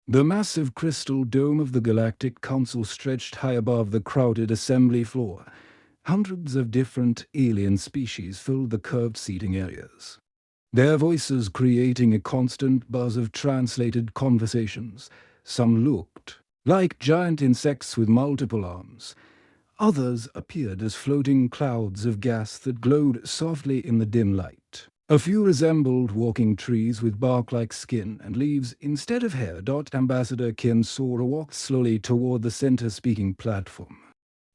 The massive crystal dome of the Galactic Council stretched high above the crowded assembly floor. Hundreds of different alien species filled the curved seating areas, their voices creating a constant buzz of translated conversations. Some looked like giant insects with multiple arms. Others appeared as floating clouds of gas that glowed softly in the dim light. A few resembled walking trees with bark-like skin and leaves instead of hair. Ambassador Kim Sora walked slowly toward the center-speaking platform.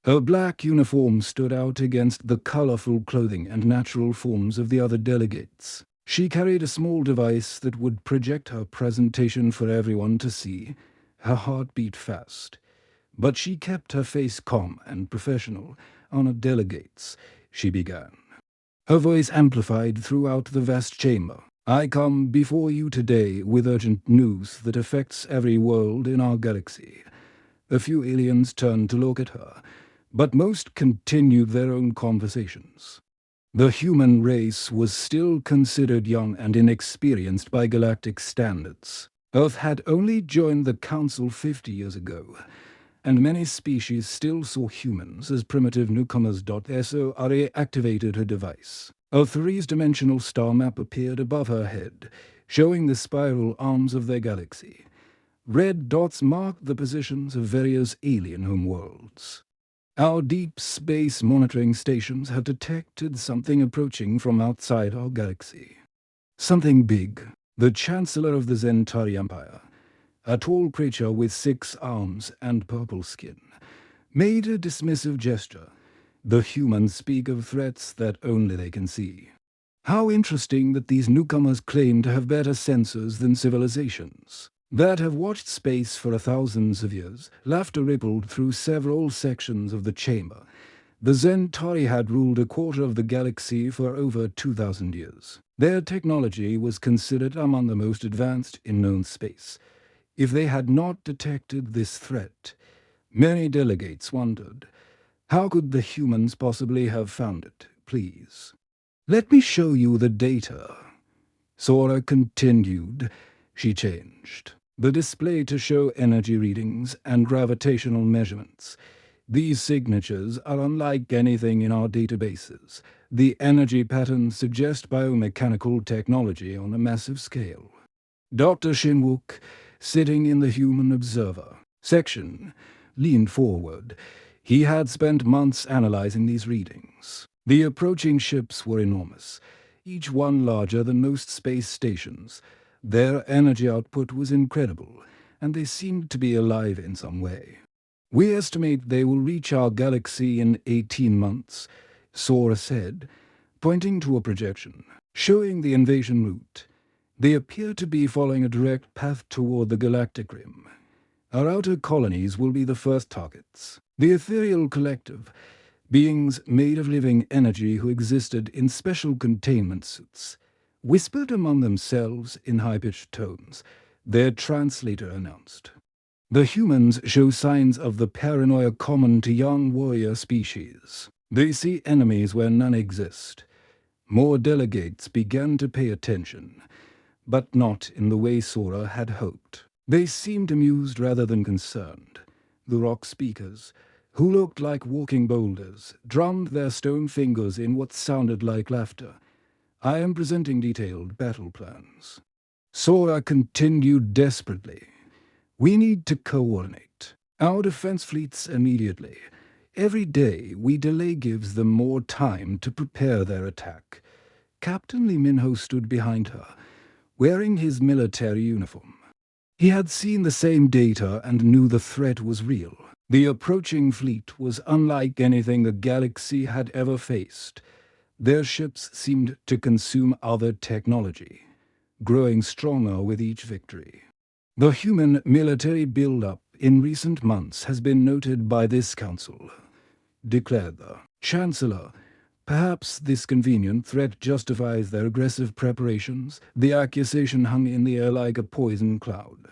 Her black uniform stood out against the colorful clothing and natural forms of the other delegates. She carried a small device that would project her presentation for everyone to see. Her heart beat fast, but she kept her face calm and professional. "Honor delegates," she began, her voice amplified throughout the vast chamber. "I come before you today with urgent news that affects every world in our galaxy." A few aliens turned to look at her, but most continued their own conversations. The human race was still considered young and inexperienced by galactic standards. Earth had only joined the Council 50 years ago, and many species still saw humans as primitive newcomers. SORA activated her device. A three-dimensional star map appeared above her head, showing the spiral arms of their galaxy. Red dots marked the positions of various alien homeworlds. Our deep space monitoring stations had detected something approaching from outside our galaxy. Something big. The Chancellor of the Zentari Empire, a tall creature with 6 arms and purple skin, made a dismissive gesture. The humans speak of threats that only they can see. How interesting that these newcomers claim to have better sensors than civilizations that have watched space for thousands of years. Laughter rippled through several sections of the chamber. The Zentari had ruled a quarter of the galaxy for over 2,000 years. Their technology was considered among the most advanced in known space. If they had not detected this threat, many delegates wondered, how could the humans possibly have found it? "Please, let me show you the data." Sora continued. She changed the display to show energy readings and gravitational measurements. "These signatures are unlike anything in our databases. The energy patterns suggest biomechanical technology on a massive scale." Dr. Shinwook, sitting in the Human Observer section, leaned forward. He had spent months analyzing these readings. The approaching ships were enormous, each one larger than most space stations. Their energy output was incredible, and they seemed to be alive in some way. "We estimate they will reach our galaxy in 18 months, Sora said, pointing to a projection showing the invasion route. "They appear to be following a direct path toward the galactic rim. Our outer colonies will be the first targets." The ethereal collective, beings made of living energy who existed in special containment suits, whispered among themselves in high-pitched tones. Their translator announced, "The humans show signs of the paranoia common to young warrior species. They see enemies where none exist." More delegates began to pay attention, but not in the way Sora had hoped. They seemed amused rather than concerned. The rock speakers, who looked like walking boulders, drummed their stone fingers in what sounded like laughter. "I am presenting detailed battle plans." Sora continued desperately. "We need to coordinate our defense fleets immediately. Every day we delay gives them more time to prepare their attack." Captain Lee Minho stood behind her, wearing his military uniform. He had seen the same data and knew the threat was real. The approaching fleet was unlike anything the galaxy had ever faced. Their ships seemed to consume other technology, growing stronger with each victory. "The human military build-up in recent months has been noted by this council," declared the Chancellor. "Perhaps this convenient threat justifies their aggressive preparations." The accusation hung in the air like a poison cloud.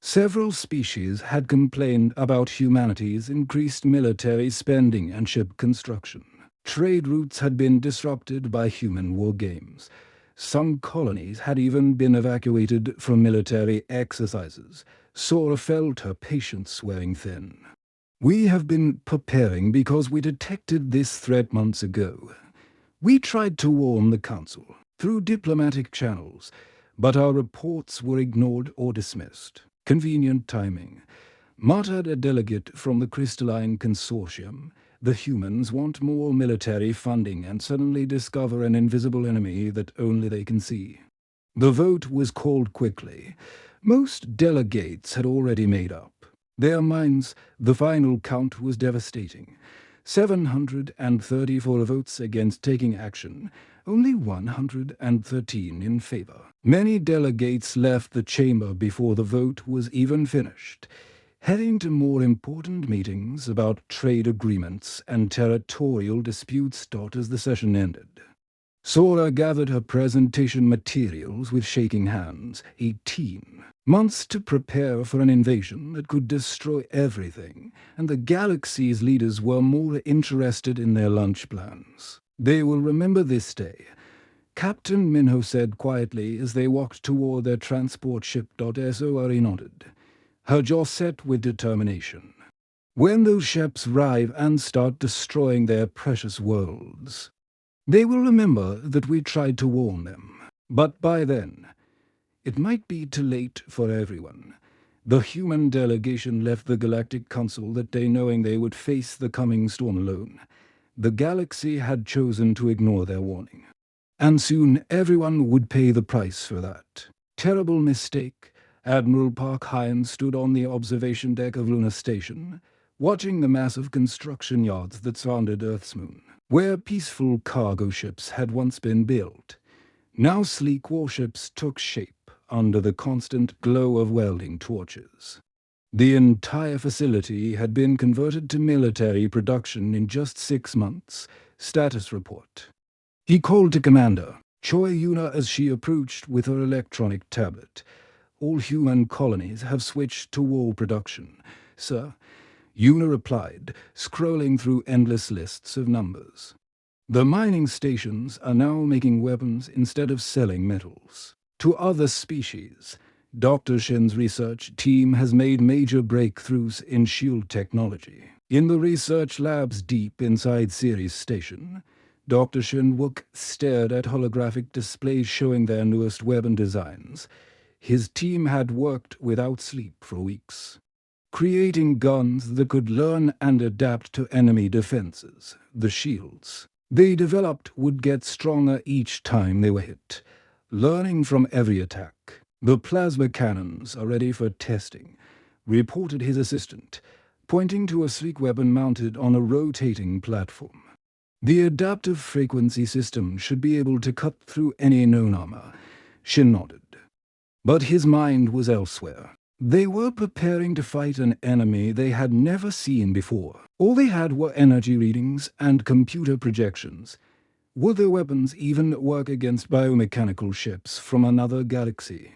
Several species had complained about humanity's increased military spending and ship construction. Trade routes had been disrupted by human war games. Some colonies had even been evacuated from military exercises. Sora felt her patience wearing thin. "We have been preparing because we detected this threat months ago. We tried to warn the Council through diplomatic channels, but our reports were ignored or dismissed." "Convenient timing," muttered a delegate from the Crystalline Consortium. "The humans want more military funding and suddenly discover an invisible enemy that only they can see." The vote was called quickly. Most delegates had already made up their minds. The final count was devastating. 734 votes against taking action, only 113 in favor. Many delegates left the chamber before the vote was even finished, heading to more important meetings about trade agreements and territorial disputes as the session ended. Sora gathered her presentation materials with shaking hands. 18 months to prepare for an invasion that could destroy everything, and the galaxy's leaders were more interested in their lunch plans. "They will remember this day," Captain Minho said quietly as they walked toward their transport ship. Sora nodded, her jaw set with determination. "When those ships arrive and start destroying their precious worlds, they will remember that we tried to warn them. But by then, it might be too late for everyone." The human delegation left the Galactic Council that day knowing they would face the coming storm alone. The galaxy had chosen to ignore their warning. And soon everyone would pay the price for that. Terrible mistake. Admiral Park Hines stood on the observation deck of Luna Station, watching the massive construction yards that surrounded Earth's moon, where peaceful cargo ships had once been built. Now sleek warships took shape under the constant glow of welding torches. The entire facility had been converted to military production in just 6 months. Status report. He called to Commander Choi Yuna as she approached with her electronic tablet. "All human colonies have switched to war production, sir," Yuna replied, scrolling through endless lists of numbers. "The mining stations are now making weapons instead of selling metals to other species. Dr. Shen's research team has made major breakthroughs in shield technology. In the research labs deep inside Ceres Station, Dr. Shen-wook stared at holographic displays showing their newest weapon designs. His team had worked without sleep for weeks, creating guns that could learn and adapt to enemy defenses. The shields they developed would get stronger each time they were hit, learning from every attack. The plasma cannons are ready for testing," reported his assistant, pointing to a sleek weapon mounted on a rotating platform. "The adaptive frequency system should be able to cut through any known armor." Shin nodded. But his mind was elsewhere. They were preparing to fight an enemy they had never seen before. All they had were energy readings and computer projections. Would their weapons even work against biomechanical ships from another galaxy?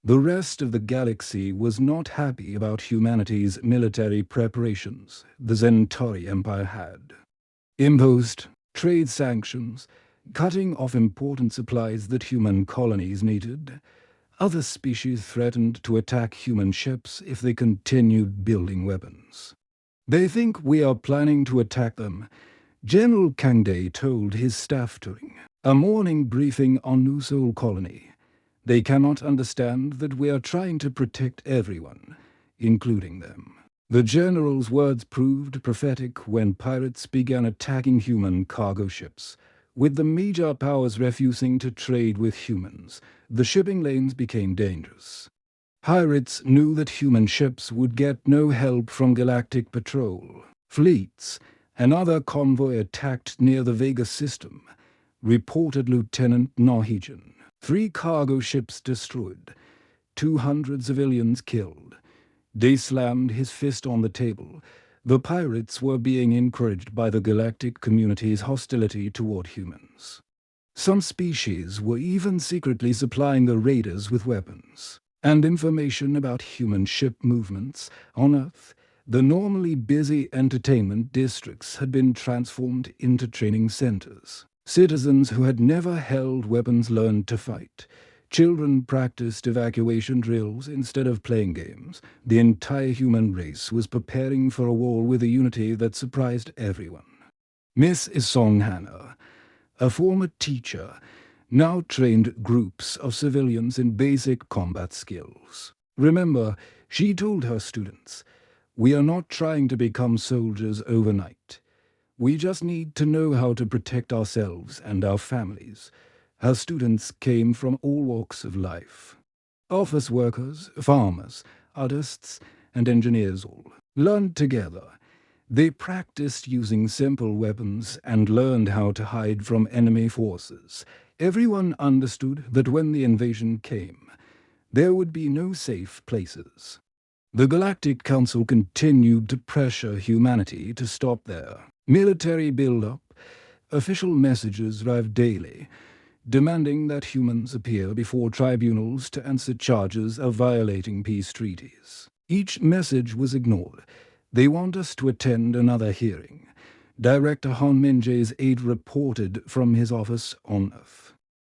The rest of the galaxy was not happy about humanity's military preparations the Centauri Empire had imposed trade sanctions, cutting off important supplies that human colonies needed. Other species threatened to attack human ships if they continued building weapons. "They think we are planning to attack them," General Kangde told his staff during a morning briefing on New Sol Colony. "They cannot understand that we are trying to protect everyone, including them." The general's words proved prophetic when pirates began attacking human cargo ships. With the major powers refusing to trade with humans, the shipping lanes became dangerous. Pirates knew that human ships would get no help from galactic patrol fleets. Another convoy attacked near the Vega system, reported Lieutenant Norwegian. 3 cargo ships destroyed, 200 civilians killed. Day slammed his fist on the table. The pirates were being encouraged by the galactic community's hostility toward humans. Some species were even secretly supplying the raiders with weapons and information about human ship movements on Earth. The normally busy entertainment districts had been transformed into training centers. Citizens who had never held weapons learned to fight. Children practiced evacuation drills instead of playing games. The entire human race was preparing for a war with a unity that surprised everyone. Miss Isong Hannah, a former teacher, now trained groups of civilians in basic combat skills. Remember, she told her students, "We are not trying to become soldiers overnight. We just need to know how to protect ourselves and our families." Her students came from all walks of life. Office workers, farmers, artists, and engineers all learned together. They practiced using simple weapons and learned how to hide from enemy forces. Everyone understood that when the invasion came, there would be no safe places. The Galactic Council continued to pressure humanity to stop their military build-up. Official messages arrived daily, demanding that humans appear before tribunals to answer charges of violating peace treaties. Each message was ignored. "They want us to attend another hearing," Director Han Minjae's aide reported from his office on Earth.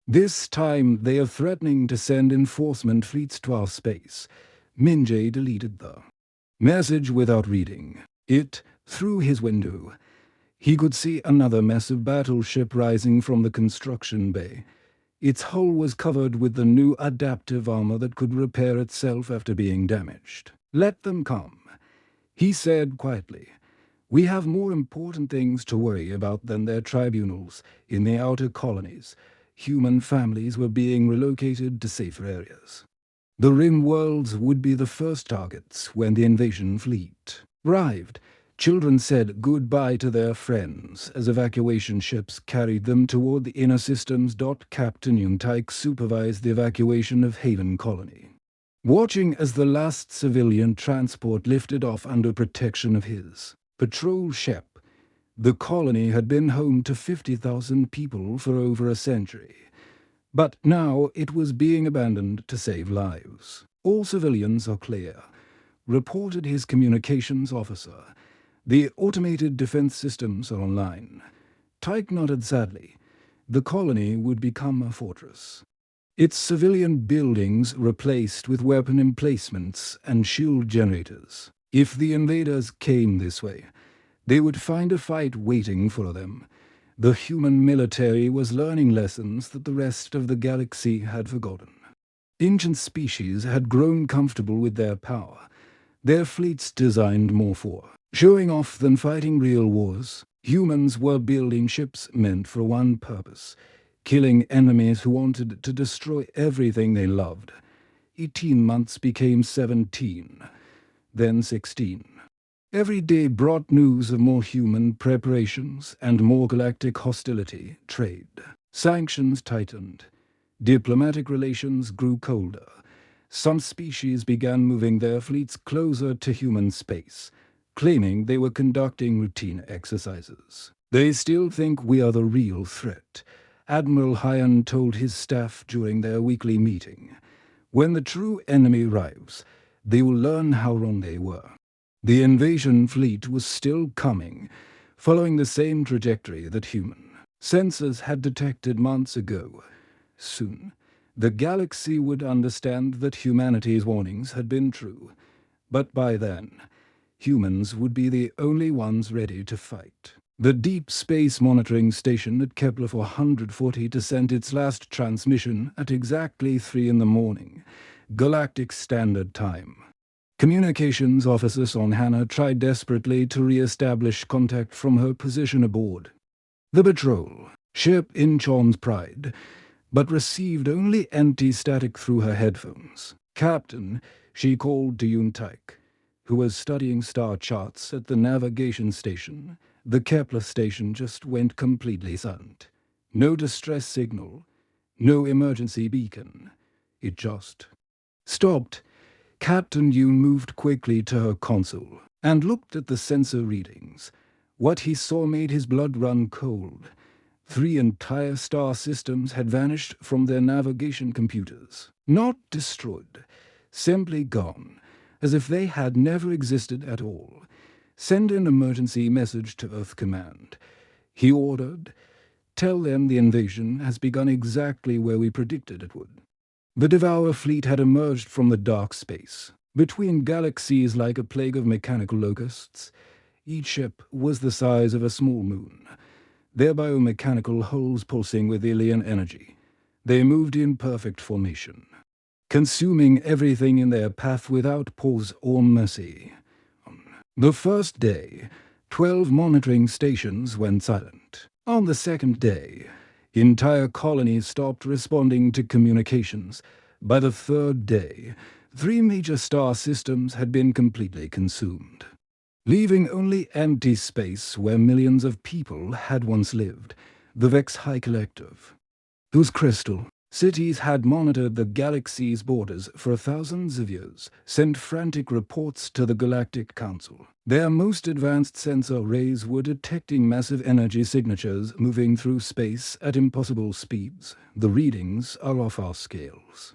"This time they are threatening to send enforcement fleets to our space." Minjae deleted the message without reading it. Through his window, he could see another massive battleship rising from the construction bay. Its hull was covered with the new adaptive armor that could repair itself after being damaged. "Let them come," he said quietly. "We have more important things to worry about than their tribunals." In the outer colonies, human families were being relocated to safer areas. The rim worlds would be the first targets when the invasion fleet arrived. Children said goodbye to their friends as evacuation ships carried them toward the inner systems. Captain Yoon-taik supervised the evacuation of Haven Colony, watching as the last civilian transport lifted off under protection of his patrol ship. The colony had been home to 50,000 people for over a century, but now it was being abandoned to save lives. "All civilians are clear," reported his communications officer. "The automated defense systems are online." Tyke nodded sadly. The colony would become a fortress, its civilian buildings replaced with weapon emplacements and shield generators. If the invaders came this way, they would find a fight waiting for them. The human military was learning lessons that the rest of the galaxy had forgotten. Ancient species had grown comfortable with their power, their fleets designed more for showing off than fighting real wars. Humans were building ships meant for one purpose: killing enemies who wanted to destroy everything they loved. 18 months became 17, then 16. Every day brought news of more human preparations and more galactic hostility. Trade sanctions tightened. Diplomatic relations grew colder. Some species began moving their fleets closer to human space, claiming they were conducting routine exercises. "They still think we are the real threat," Admiral Hyan told his staff during their weekly meeting. "When the true enemy arrives, they will learn how wrong they were." The invasion fleet was still coming, following the same trajectory that human sensors had detected months ago. Soon, the galaxy would understand that humanity's warnings had been true, but by then, humans would be the only ones ready to fight. The Deep Space Monitoring Station at Kepler 440 sent its last transmission at exactly 3 in the morning, Galactic Standard Time. Communications officer Son Hannah tried desperately to re-establish contact from her position aboard the patrol ship Incheon's Pride, but received only empty static through her headphones. "Captain," she called to Yoon-taik, who was studying star charts at the navigation station. The Kepler station just went completely silent. No distress signal, no emergency beacon. It just stopped. Captain Yoon moved quickly to her console and looked at the sensor readings. What he saw made his blood run cold. 3 entire star systems had vanished from their navigation computers. Not destroyed, simply gone, as if they had never existed at all. "Send an emergency message to Earth Command," he ordered. "Tell them the invasion has begun exactly where we predicted it would." The Devourer fleet had emerged from the dark space, between galaxies like a plague of mechanical locusts. Each ship was the size of a small moon, their biomechanical hulls pulsing with alien energy. They moved in perfect formation, consuming everything in their path without pause or mercy. The first day, 12 monitoring stations went silent. On the second day, entire colonies stopped responding to communications. By the third day, 3 major star systems had been completely consumed, leaving only empty space where millions of people had once lived, the Vex High Collective, whose crystal cities had monitored the galaxy's borders for thousands of years, sent frantic reports to the Galactic Council. Their most advanced sensor arrays were detecting massive energy signatures moving through space at impossible speeds. The readings are off our scales.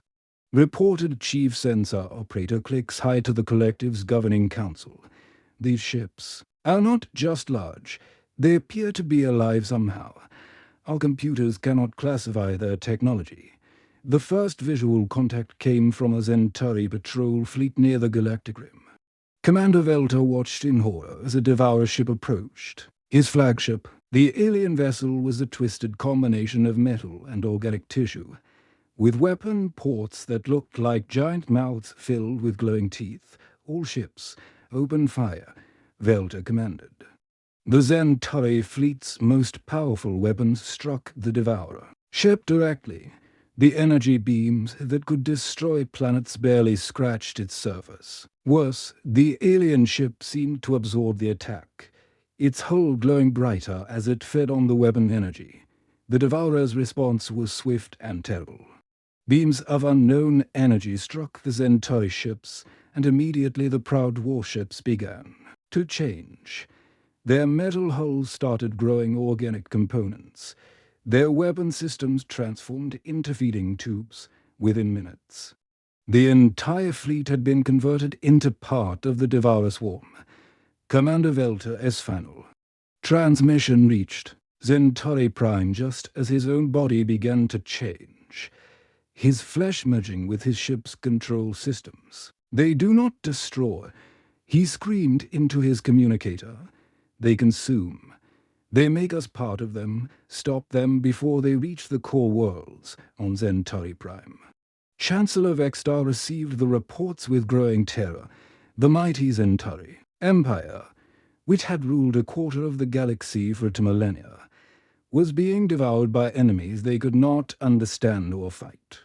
Reported Chief Sensor Operator clicks high to the Collective's governing council. These ships are not just large, they appear to be alive somehow. Our computers cannot classify their technology. The first visual contact came from a Centauri patrol fleet near the Galactic Rim. Commander Velter watched in horror as a Devourer ship approached. His flagship, the alien vessel, was a twisted combination of metal and organic tissue, with weapon ports that looked like giant mouths filled with glowing teeth. All ships, open fire, Velter commanded. The Centauri fleet's most powerful weapons struck the Devourer ship directly. The energy beams that could destroy planets barely scratched its surface. Worse, the alien ship seemed to absorb the attack, its hull glowing brighter as it fed on the weapon energy. The Devourer's response was swift and terrible. Beams of unknown energy struck the Centauri ships, and immediately the proud warships began to change. Their metal hulls started growing organic components. Their weapon systems transformed into feeding tubes within minutes. The entire fleet had been converted into part of the Devourer swarm. Commander Velter S. Final. Transmission reached Centauri Prime just as his own body began to change, his flesh merging with his ship's control systems. "They do not destroy," he screamed into his communicator. "They consume. They make us part of them, stop them before they reach the core worlds on Centauri Prime." Chancellor Vextar received the reports with growing terror. The mighty Centauri Empire, which had ruled a quarter of the galaxy for 2 millennia, was being devoured by enemies they could not understand or fight.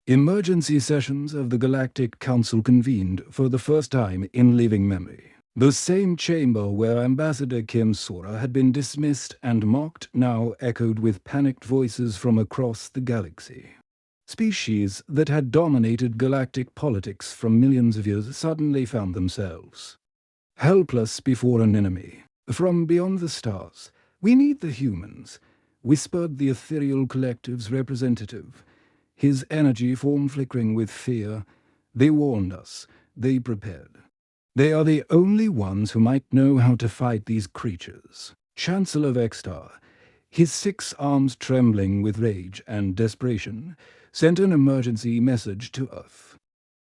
Emergency sessions of the Galactic Council convened for the first time in living memory. The same chamber where Ambassador Kim Sora had been dismissed and mocked now echoed with panicked voices from across the galaxy. Species that had dominated galactic politics for millions of years suddenly found themselves helpless before an enemy. From beyond the stars, "We need the humans," whispered the ethereal collective's representative, his energy form flickering with fear. "They warned us. They prepared. They are the only ones who might know how to fight these creatures." Chancellor Vextar, his 6 arms trembling with rage and desperation, sent an emergency message to Earth.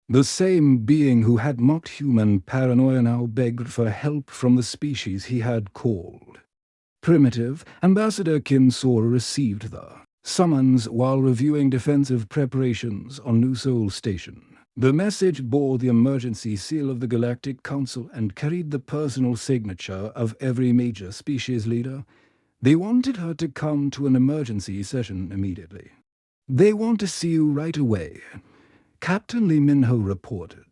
The same being who had mocked human paranoia now begged for help from the species he had called primitive. Ambassador Kim Sora received the summons while reviewing defensive preparations on New Seoul Station. The message bore the emergency seal of the Galactic Council and carried the personal signature of every major species leader. They wanted her to come to an emergency session immediately. "They want to see you right away," Captain Lee Min-ho reported,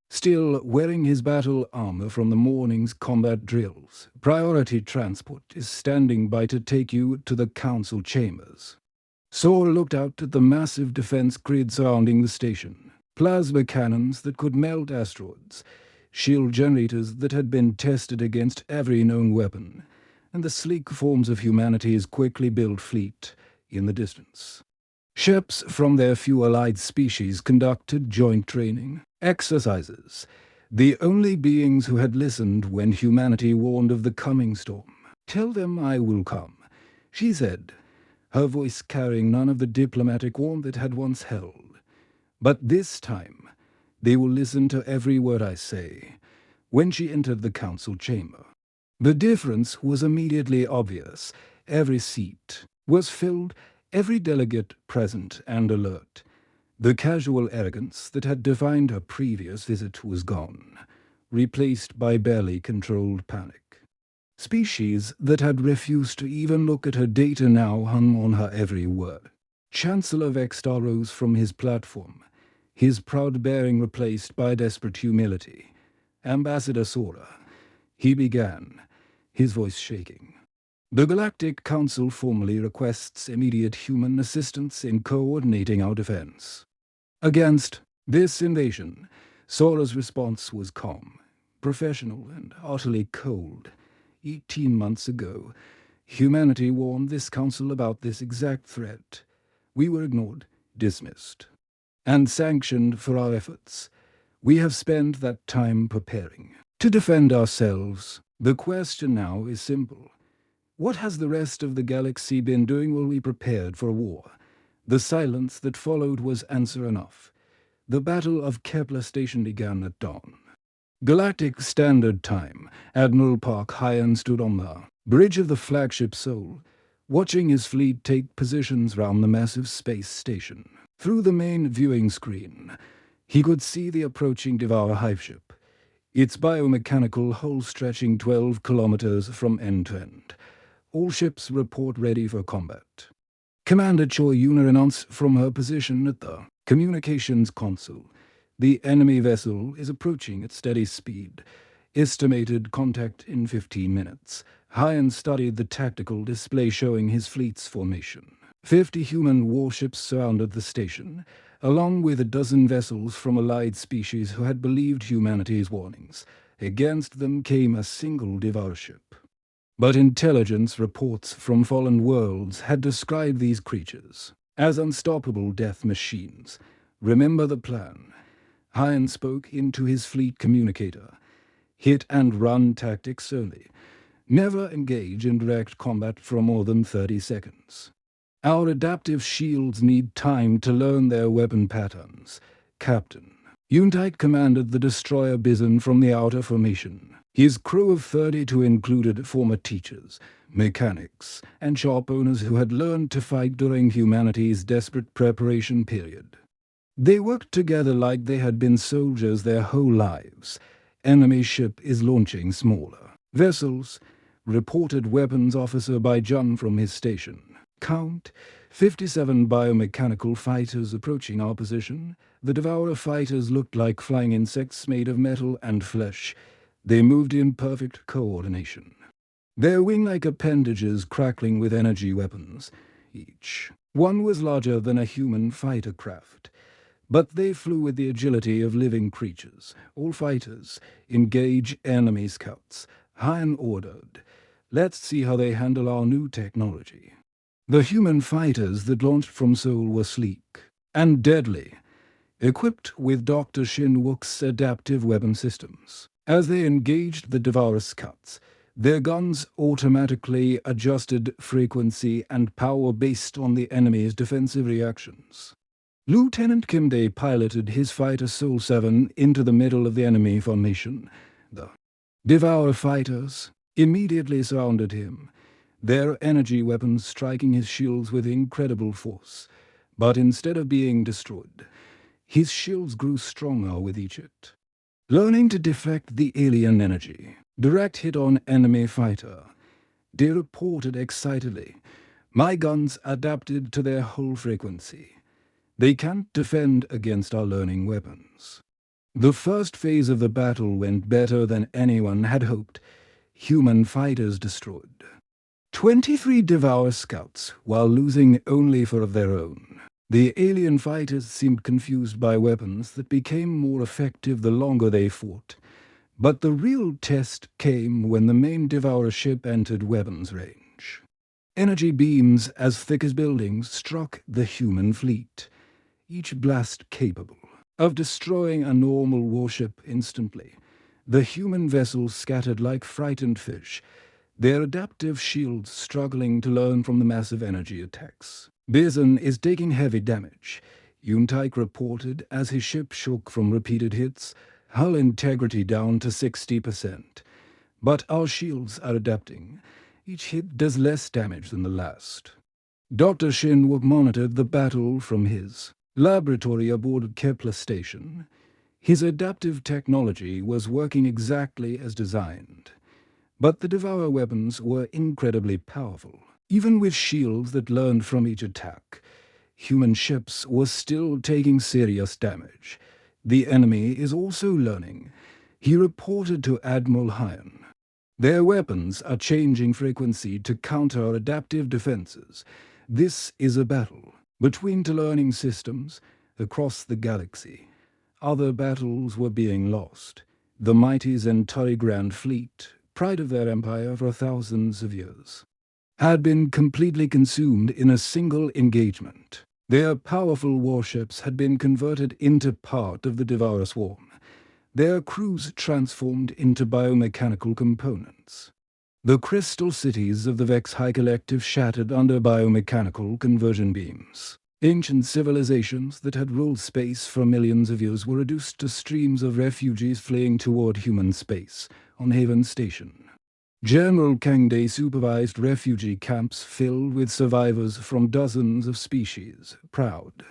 still wearing his battle armor from the morning's combat drills. "Priority transport is standing by to take you to the council chambers." Sora looked out at the massive defense grid surrounding the station. Plasma cannons that could melt asteroids, shield generators that had been tested against every known weapon, and the sleek forms of humanity's quickly built fleet in the distance. Ships from their few allied species conducted joint training exercises, the only beings who had listened when humanity warned of the coming storm. "Tell them I will come," she said, her voice carrying none of the diplomatic warmth it had once held. But this time, they will listen to every word I say. When she entered the council chamber, the difference was immediately obvious. Every seat was filled, every delegate present and alert. The casual arrogance that had defined her previous visit was gone, replaced by barely controlled panic. Species that had refused to even look at her data now hung on her every word. Chancellor Vextar rose from his platform, his proud bearing replaced by desperate humility. Ambassador Sora, he began, his voice shaking. The Galactic Council formally requests immediate human assistance in coordinating our defense. Against this invasion, Sora's response was calm, professional, and utterly cold. 18 months ago, humanity warned this council about this exact threat. We were ignored, dismissed, and sanctioned for our efforts. We have spent that time preparing to defend ourselves. The question now is simple. What has the rest of the galaxy been doing while we prepared for a war? The silence that followed was answer enough. The Battle of Kepler Station began at dawn. Galactic Standard Time, Admiral Park Hyan stood on the bridge of the flagship Sol, watching his fleet take positions round the massive space station. Through the main viewing screen, he could see the approaching Devour hive ship, its biomechanical hull stretching 12 kilometers from end to end. All ships report ready for combat. Commander Choi Yuna announced from her position at the communications console. The enemy vessel is approaching at steady speed. Estimated contact in 15 minutes. Hyan studied the tactical display showing his fleet's formation. 50 human warships surrounded the station, along with a dozen vessels from allied species who had believed humanity's warnings. Against them came a single Devour ship. But intelligence reports from fallen worlds had described these creatures as unstoppable death machines. Remember the plan. Hyan spoke into his fleet communicator. Hit and run tactics only. Never engage in direct combat for more than 30 seconds. Our adaptive shields need time to learn their weapon patterns. Captain Yuntite commanded the destroyer Bison from the outer formation. His crew of 32 included former teachers, mechanics, and shop owners who had learned to fight during humanity's desperate preparation period. They worked together like they had been soldiers their whole lives. Enemy ship is launching smaller vessels, reported weapons officer by Jun from his station. Count 57 biomechanical fighters approaching our position. The Devourer fighters looked like flying insects made of metal and flesh. They moved in perfect coordination, their wing-like appendages crackling with energy weapons. Each one was larger than a human fighter craft, but they flew with the agility of living creatures. All fighters, engage enemy scouts. Hyan ordered. Let's see how they handle our new technology. The human fighters that launched from Sol were sleek and deadly, equipped with Dr. Shin Wook's adaptive weapon systems. As they engaged the Devourer scouts, their guns automatically adjusted frequency and power based on the enemy's defensive reactions. Lieutenant Kimday piloted his fighter Sol 7 into the middle of the enemy formation. The Devourer fighters immediately surrounded him, their energy weapons striking his shields with incredible force. But instead of being destroyed, his shields grew stronger with each hit. Learning to deflect the alien energy, direct hit on enemy fighter, they reported excitedly. My guns adapted to their hull frequency. They can't defend against our learning weapons. The first phase of the battle went better than anyone had hoped. Human fighters destroyed 23 Devour scouts, while losing only 4 of their own. The alien fighters seemed confused by weapons that became more effective the longer they fought. But the real test came when the main Devourer ship entered weapons range. Energy beams as thick as buildings struck the human fleet, each blast capable of destroying a normal warship instantly. The human vessels scattered like frightened fish, their adaptive shields struggling to learn from the massive energy attacks. Bison is taking heavy damage. Yuntike reported as his ship shook from repeated hits, hull integrity down to 60%. But our shields are adapting. Each hit does less damage than the last. Dr. Shinwook monitored the battle from his laboratory aboard Kepler station. His adaptive technology was working exactly as designed. But the Devourer weapons were incredibly powerful. Even with shields that learned from each attack, human ships were still taking serious damage. The enemy is also learning, he reported to Admiral Hyan. Their weapons are changing frequency to counter our adaptive defenses. This is a battle between two learning systems across the galaxy. Other battles were being lost. The mighty Centauri Grand Fleet, pride of their empire for thousands of years, had been completely consumed in a single engagement. Their powerful warships had been converted into part of the Devourer swarm, their crews transformed into biomechanical components. The crystal cities of the Vex High Collective shattered under biomechanical conversion beams. Ancient civilizations that had ruled space for millions of years were reduced to streams of refugees fleeing toward human space on Haven Station. General Kangde supervised refugee camps filled with survivors from dozens of species, proud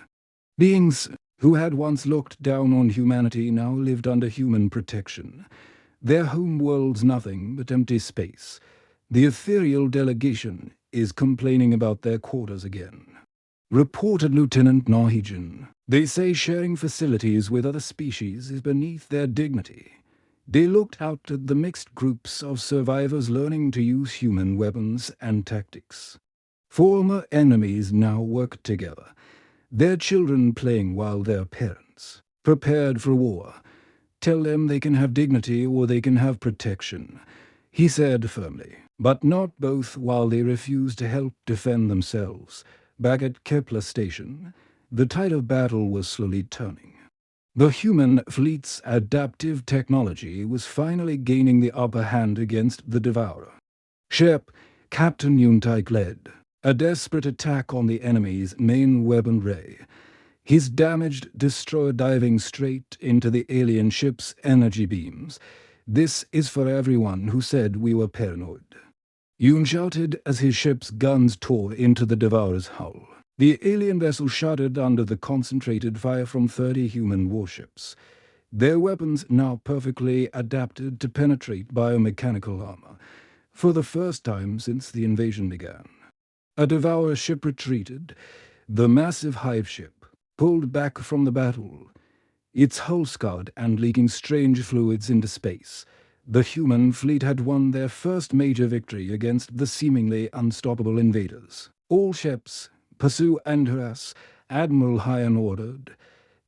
beings who had once looked down on humanity now lived under human protection. Their home world's nothing but empty space. The ethereal delegation is complaining about their quarters again. Reported Lieutenant Nahijin. They say sharing facilities with other species is beneath their dignity. They looked out at the mixed groups of survivors learning to use human weapons and tactics. Former enemies now work together, their children playing while their parents prepared for war. Tell them they can have dignity or they can have protection, he said firmly, but not both while they refused to help defend themselves. Back at Kepler Station, the tide of battle was slowly turning. The human fleet's adaptive technology was finally gaining the upper hand against the Devourer. Ship Captain Yuntike led a desperate attack on the enemy's main weapon ray, his damaged destroyer diving straight into the alien ship's energy beams. This is for everyone who said we were paranoid. Yoon shouted as his ship's guns tore into the Devourer's hull. The alien vessel shuddered under the concentrated fire from 30 human warships, their weapons now perfectly adapted to penetrate biomechanical armor, for the first time since the invasion began. A Devourer ship retreated, the massive hive ship pulled back from the battle, its hull scarred and leaking strange fluids into space. The human fleet had won their first major victory against the seemingly unstoppable invaders. All ships pursue and harass, Admiral Hyan ordered.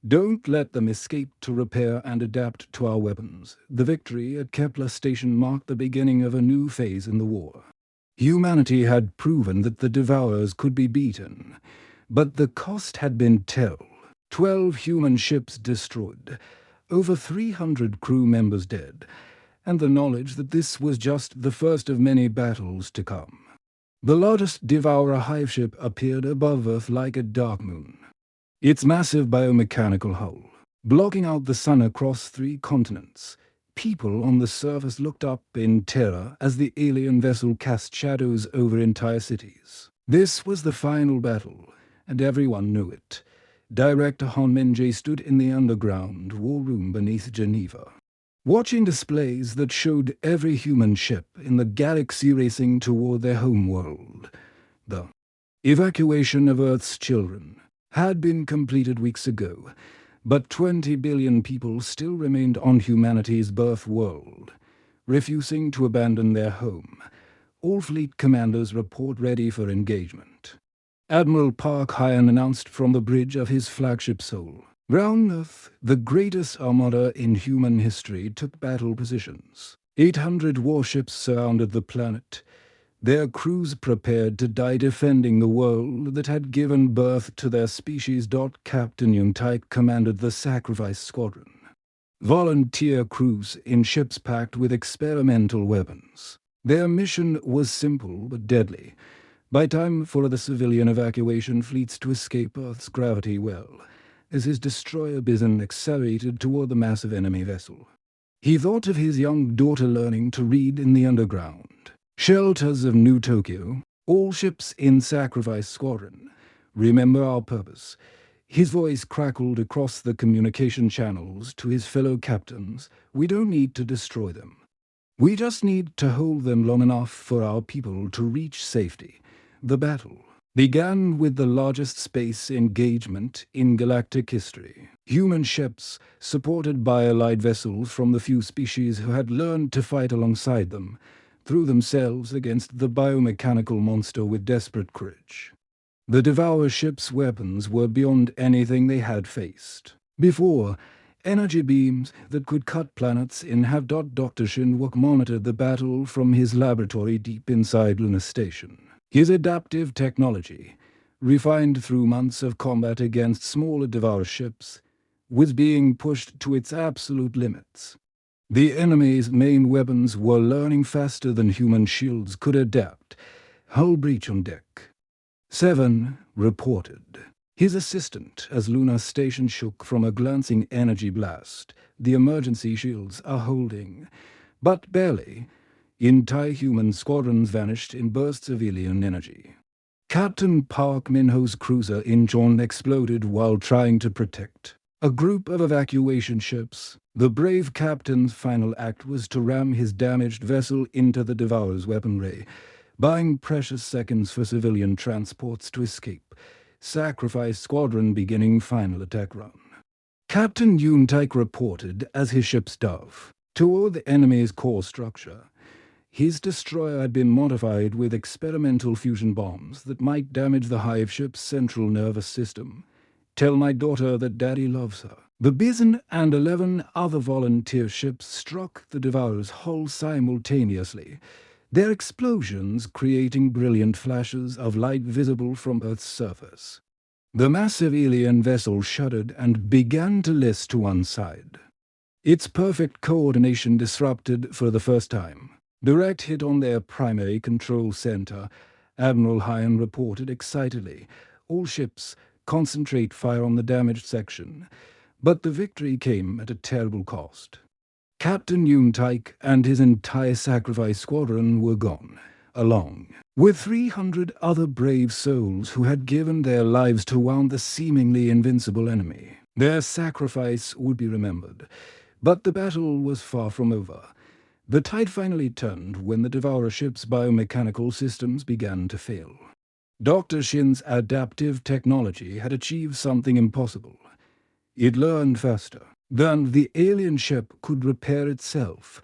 Don't let them escape to repair and adapt to our weapons. The victory at Kepler Station marked the beginning of a new phase in the war. Humanity had proven that the Devourers could be beaten, but the cost had been terrible. 12 human ships destroyed, over 300 crew members dead, and the knowledge that this was just the first of many battles to come. The largest Devourer hive ship appeared above Earth like a dark moon, its massive biomechanical hull blocking out the sun across 3 continents. People on the surface looked up in terror as the alien vessel cast shadows over entire cities. This was the final battle, and everyone knew it. Director Han Minjae stood in the underground war room beneath Geneva, watching displays that showed every human ship in the galaxy racing toward their home world. The evacuation of Earth's children had been completed weeks ago, but 20 billion people still remained on humanity's birth world, refusing to abandon their home. All fleet commanders report ready for engagement. Admiral Park Hyan announced from the bridge of his flagship Seoul. Round Earth, the greatest armada in human history took battle positions. 800 warships surrounded the planet, their crews prepared to die defending the world that had given birth to their species. Captain Yuntike commanded the Sacrifice Squadron, volunteer crews in ships packed with experimental weapons. Their mission was simple but deadly. Buy time for the civilian evacuation fleets to escape Earth's gravity well, as his destroyer Bison accelerated toward the massive enemy vessel. He thought of his young daughter learning to read in the underground. Shelters of New Tokyo, all ships in Sacrifice Squadron, remember our purpose. His voice crackled across the communication channels to his fellow captains. We don't need to destroy them. We just need to hold them long enough for our people to reach safety. The battle began with the largest space engagement in galactic history. Human ships, supported by allied vessels from the few species who had learned to fight alongside them, threw themselves against the biomechanical monster with desperate courage. The Devourer ship's weapons were beyond anything they had faced before. Energy beams that could cut planets in half. Dr. Shinwok monitored the battle from his laboratory deep inside Lunar Station. His adaptive technology, refined through months of combat against smaller Devourer ships, was being pushed to its absolute limits. The enemy's main weapons were learning faster than human shields could adapt. Hull breach on deck. 7 reported. His assistant, as Lunar Station shook from a glancing energy blast. The emergency shields are holding, but barely. Entire human squadrons vanished in bursts of alien energy. Captain Park Min-ho's cruiser Incheon exploded while trying to protect a group of evacuation ships. The brave captain's final act was to ram his damaged vessel into the Devourer's weaponry, buying precious seconds for civilian transports to escape. Sacrifice Squadron beginning final attack run. Captain Yoon Taik reported as his ship's dove toward the enemy's core structure. His destroyer had been modified with experimental fusion bombs that might damage the hive ship's central nervous system. Tell my daughter that Daddy loves her. The Bison and 11 other volunteer ships struck the Devourer's hull simultaneously, their explosions creating brilliant flashes of light visible from Earth's surface. The massive alien vessel shuddered and began to list to one side. Its perfect coordination disrupted for the first time. Direct hit on their primary control center, Admiral Hyan reported excitedly. All ships, concentrate fire on the damaged section. But the victory came at a terrible cost. Captain Yoon Taik and his entire Sacrifice Squadron were gone, along with 300 other brave souls who had given their lives to wound the seemingly invincible enemy. Their sacrifice would be remembered, but the battle was far from over. The tide finally turned when the Devourer ship's biomechanical systems began to fail. Dr. Shin's adaptive technology had achieved something impossible. It learned faster than the alien ship could repair itself.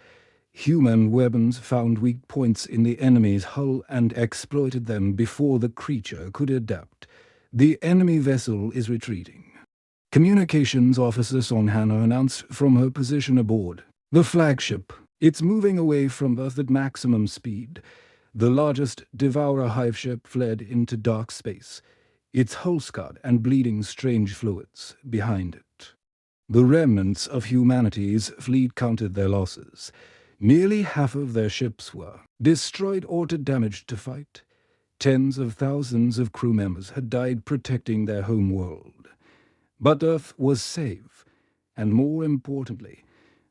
Human weapons found weak points in the enemy's hull and exploited them before the creature could adapt. The enemy vessel is retreating. Communications officer Song Hannah announced from her position aboard the flagship. It's moving away from Earth at maximum speed. The largest Devourer hive ship fled into dark space, its hull scarred and bleeding strange fluids behind it. The remnants of humanity's fleet counted their losses. Nearly half of their ships were destroyed or too damaged to fight. Tens of thousands of crew members had died protecting their home world. But Earth was safe, and more importantly,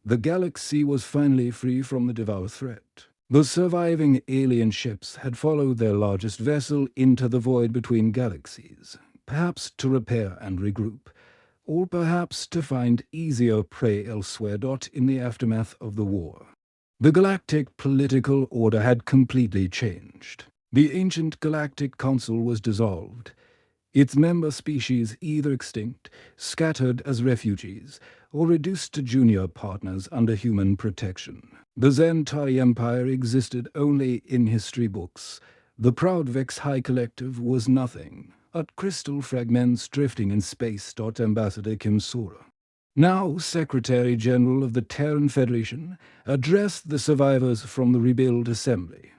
the galaxy was finally free from the Devourer threat. The surviving alien ships had followed their largest vessel into the void between galaxies, perhaps to repair and regroup, or perhaps to find easier prey elsewhere. In the aftermath of the war, the galactic political order had completely changed. The ancient Galactic Council was dissolved, its member species either extinct, scattered as refugees, or reduced to junior partners under human protection. The Zentari Empire existed only in history books. The proud Vex High Collective was nothing but crystal fragments drifting in space. Ambassador Kim Sora, now Secretary General of the Terran Federation, addressed the survivors from the rebuilt assembly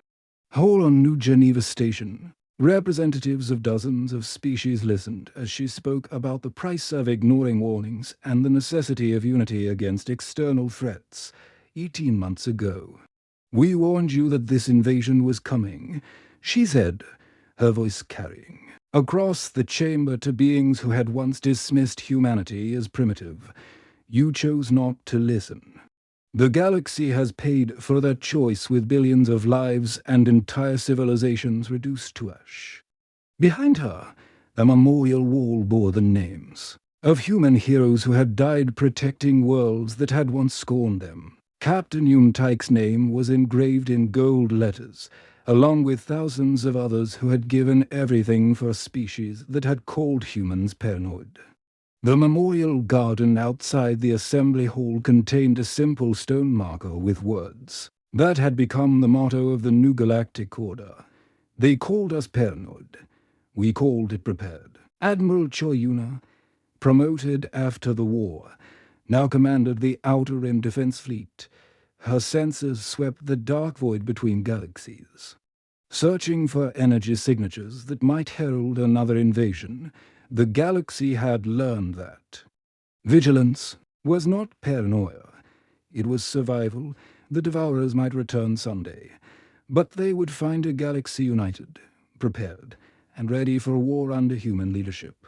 hall on New Geneva Station. Representatives of dozens of species listened as she spoke about the price of ignoring warnings and the necessity of unity against external threats. 18 months ago, we warned you that this invasion was coming, she said, her voice carrying Across the chamber to beings who had once dismissed humanity as primitive, you chose not to listen. The galaxy has paid for that choice with billions of lives and entire civilizations reduced to ash. Behind her, the memorial wall bore the names of human heroes who had died protecting worlds that had once scorned them. Captain Yuntaik's name was engraved in gold letters, along with thousands of others who had given everything for a species that had called humans paranoid. The memorial garden outside the assembly hall contained a simple stone marker with words. That had become the motto of the new galactic order. They called us paranoid. We called it prepared. Admiral Choyuna, promoted after the war, now commanded the Outer Rim Defense Fleet. Her sensors swept the dark void between galaxies. Searching for energy signatures that might herald another invasion, the galaxy had learned that vigilance was not paranoia. It was survival. The Devourers might return someday, but they would find a galaxy united, prepared, and ready for war under human leadership.